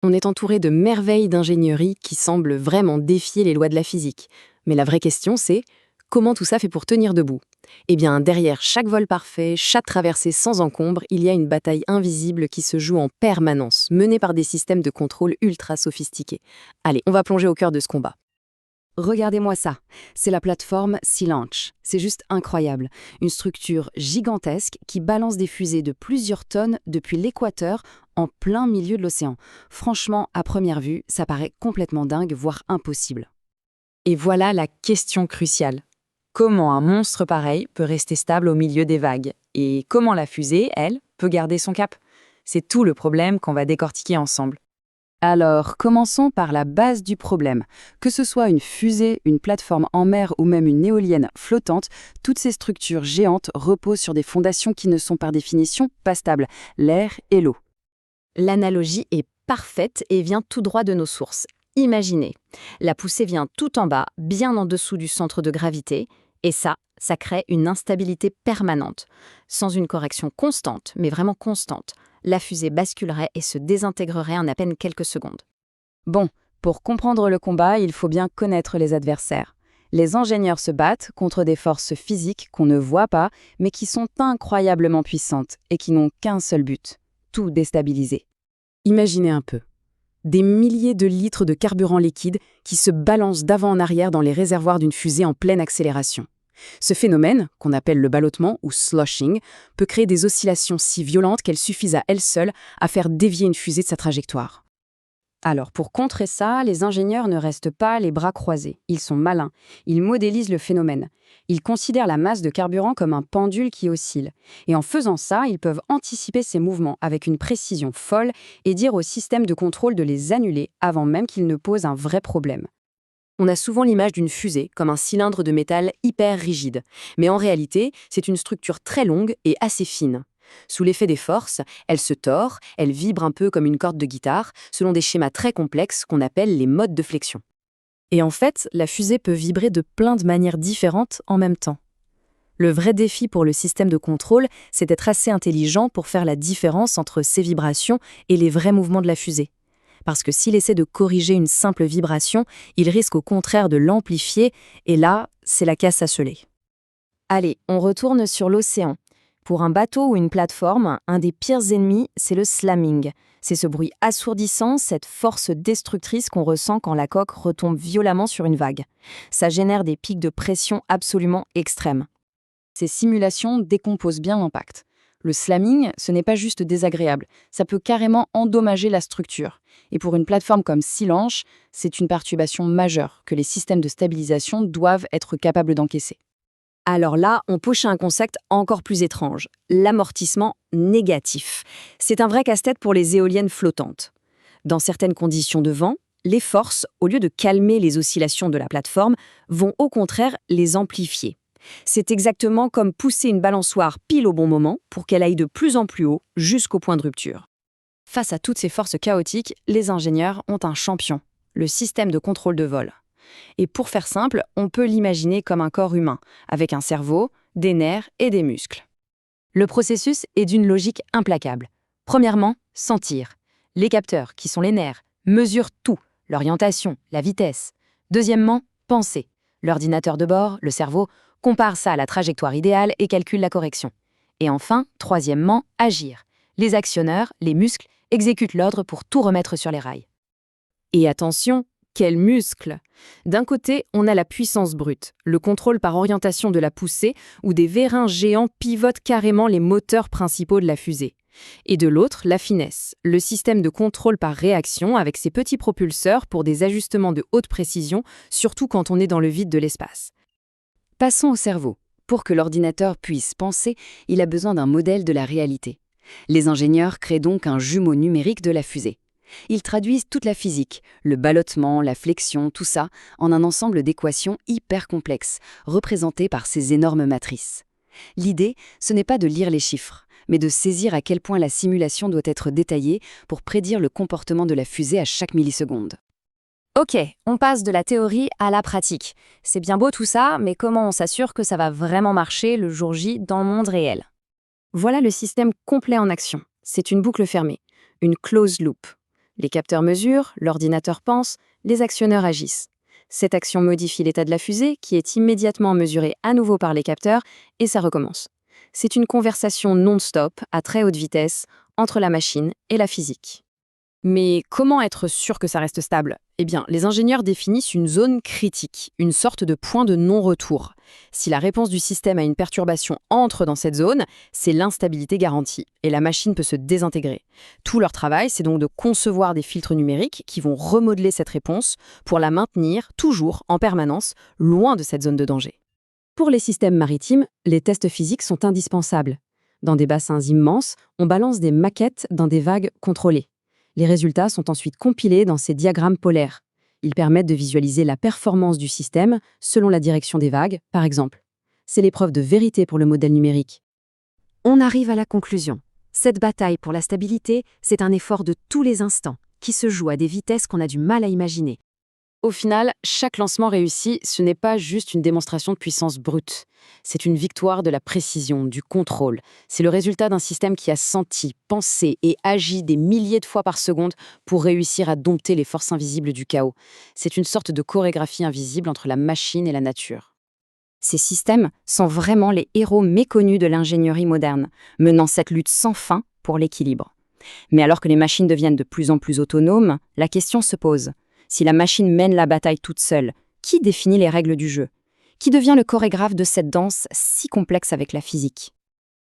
On est entouré de merveilles d'ingénierie qui semblent vraiment défier les lois de la physique. Mais la vraie question, c'est comment tout ça fait pour tenir debout? Eh bien, derrière chaque vol parfait, chaque traversée sans encombre, il y a une bataille invisible qui se joue en permanence, menée par des systèmes de contrôle ultra sophistiqués. Allez, on va plonger au cœur de ce combat. Regardez-moi ça, c'est la plateforme Sea Launch. C'est juste incroyable. Une structure gigantesque qui balance des fusées de plusieurs tonnes depuis l'équateur en plein milieu de l'océan. Franchement, à première vue, ça paraît complètement dingue, voire impossible. Et voilà la question cruciale. Comment un monstre pareil peut rester stable au milieu des vagues? Et comment la fusée, elle, peut garder son cap? C'est tout le problème qu'on va décortiquer ensemble. Alors, commençons par la base du problème. Que ce soit une fusée, une plateforme en mer ou même une éolienne flottante, toutes ces structures géantes reposent sur des fondations qui ne sont par définition pas stables, l'air et l'eau. L'analogie est parfaite et vient tout droit de nos sources. Imaginez, la poussée vient tout en bas, bien en dessous du centre de gravité, et ça crée une instabilité permanente. Sans une correction constante, mais vraiment constante, la fusée basculerait et se désintégrerait en à peine quelques secondes. Bon, pour comprendre le combat, il faut bien connaître les adversaires. Les ingénieurs se battent contre des forces physiques qu'on ne voit pas, mais qui sont incroyablement puissantes et qui n'ont qu'un seul but, tout déstabiliser. Imaginez un peu. Des milliers de litres de carburant liquide qui se balancent d'avant en arrière dans les réservoirs d'une fusée en pleine accélération. Ce phénomène, qu'on appelle le ballottement ou sloshing, peut créer des oscillations si violentes qu'elles suffisent à elles seules à faire dévier une fusée de sa trajectoire. Alors pour contrer ça, les ingénieurs ne restent pas les bras croisés. Ils sont malins. Ils modélisent le phénomène. Ils considèrent la masse de carburant comme un pendule qui oscille. Et en faisant ça, ils peuvent anticiper ces mouvements avec une précision folle et dire au système de contrôle de les annuler avant même qu'ils ne posent un vrai problème. On a souvent l'image d'une fusée comme un cylindre de métal hyper rigide. Mais en réalité, c'est une structure très longue et assez fine. Sous l'effet des forces, elle se tord, elle vibre un peu comme une corde de guitare, selon des schémas très complexes qu'on appelle les modes de flexion. Et en fait, la fusée peut vibrer de plein de manières différentes en même temps. Le vrai défi pour le système de contrôle, c'est d'être assez intelligent pour faire la différence entre ces vibrations et les vrais mouvements de la fusée. Parce que s'il essaie de corriger une simple vibration, il risque au contraire de l'amplifier, et là, c'est la casse à seler. Allez, on retourne sur l'océan. Pour un bateau ou une plateforme, un des pires ennemis, c'est le slamming. C'est ce bruit assourdissant, cette force destructrice qu'on ressent quand la coque retombe violemment sur une vague. Ça génère des pics de pression absolument extrêmes. Ces simulations décomposent bien l'impact. Le slamming, ce n'est pas juste désagréable, ça peut carrément endommager la structure. Et pour une plateforme comme Sea Launch, c'est une perturbation majeure que les systèmes de stabilisation doivent être capables d'encaisser. Alors là, on touche à un concept encore plus étrange, l'amortissement négatif. C'est un vrai casse-tête pour les éoliennes flottantes. Dans certaines conditions de vent, les forces, au lieu de calmer les oscillations de la plateforme, vont au contraire les amplifier. C'est exactement comme pousser une balançoire pile au bon moment pour qu'elle aille de plus en plus haut jusqu'au point de rupture. Face à toutes ces forces chaotiques, les ingénieurs ont un champion, le système de contrôle de vol. Et pour faire simple, on peut l'imaginer comme un corps humain, avec un cerveau, des nerfs et des muscles. Le processus est d'une logique implacable. Premièrement, sentir. Les capteurs, qui sont les nerfs, mesurent tout, l'orientation, la vitesse. Deuxièmement, penser. L'ordinateur de bord, le cerveau, compare ça à la trajectoire idéale et calcule la correction. Et enfin, troisièmement, agir. Les actionneurs, les muscles, exécutent l'ordre pour tout remettre sur les rails. Et attention, quels muscles! D'un côté, on a la puissance brute, le contrôle par orientation de la poussée, où des vérins géants pivotent carrément les moteurs principaux de la fusée. Et de l'autre, la finesse, le système de contrôle par réaction avec ses petits propulseurs pour des ajustements de haute précision, surtout quand on est dans le vide de l'espace. Passons au cerveau. Pour que l'ordinateur puisse penser, il a besoin d'un modèle de la réalité. Les ingénieurs créent donc un jumeau numérique de la fusée. Ils traduisent toute la physique, le ballottement, la flexion, tout ça, en un ensemble d'équations hyper complexes, représentées par ces énormes matrices. L'idée, ce n'est pas de lire les chiffres, mais de saisir à quel point la simulation doit être détaillée pour prédire le comportement de la fusée à chaque milliseconde. Ok, on passe de la théorie à la pratique. C'est bien beau tout ça, mais comment on s'assure que ça va vraiment marcher le jour J dans le monde réel? Voilà le système complet en action. C'est une boucle fermée, une closed loop. Les capteurs mesurent, l'ordinateur pense, les actionneurs agissent. Cette action modifie l'état de la fusée, qui est immédiatement mesuré à nouveau par les capteurs, et ça recommence. C'est une conversation non-stop, à très haute vitesse, entre la machine et la physique. Mais comment être sûr que ça reste stable? Eh bien, les ingénieurs définissent une zone critique, une sorte de point de non-retour. Si la réponse du système à une perturbation entre dans cette zone, c'est l'instabilité garantie, et la machine peut se désintégrer. Tout leur travail, c'est donc de concevoir des filtres numériques qui vont remodeler cette réponse pour la maintenir toujours, en permanence, loin de cette zone de danger. Pour les systèmes maritimes, les tests physiques sont indispensables. Dans des bassins immenses, on balance des maquettes dans des vagues contrôlées. Les résultats sont ensuite compilés dans ces diagrammes polaires. Ils permettent de visualiser la performance du système selon la direction des vagues, par exemple. C'est l'épreuve de vérité pour le modèle numérique. On arrive à la conclusion. Cette bataille pour la stabilité, c'est un effort de tous les instants, qui se joue à des vitesses qu'on a du mal à imaginer. Au final, chaque lancement réussi, ce n'est pas juste une démonstration de puissance brute. C'est une victoire de la précision, du contrôle. C'est le résultat d'un système qui a senti, pensé et agi des milliers de fois par seconde pour réussir à dompter les forces invisibles du chaos. C'est une sorte de chorégraphie invisible entre la machine et la nature. Ces systèmes sont vraiment les héros méconnus de l'ingénierie moderne, menant cette lutte sans fin pour l'équilibre. Mais alors que les machines deviennent de plus en plus autonomes, la question se pose. Si la machine mène la bataille toute seule, qui définit les règles du jeu? Qui devient le chorégraphe de cette danse si complexe avec la physique?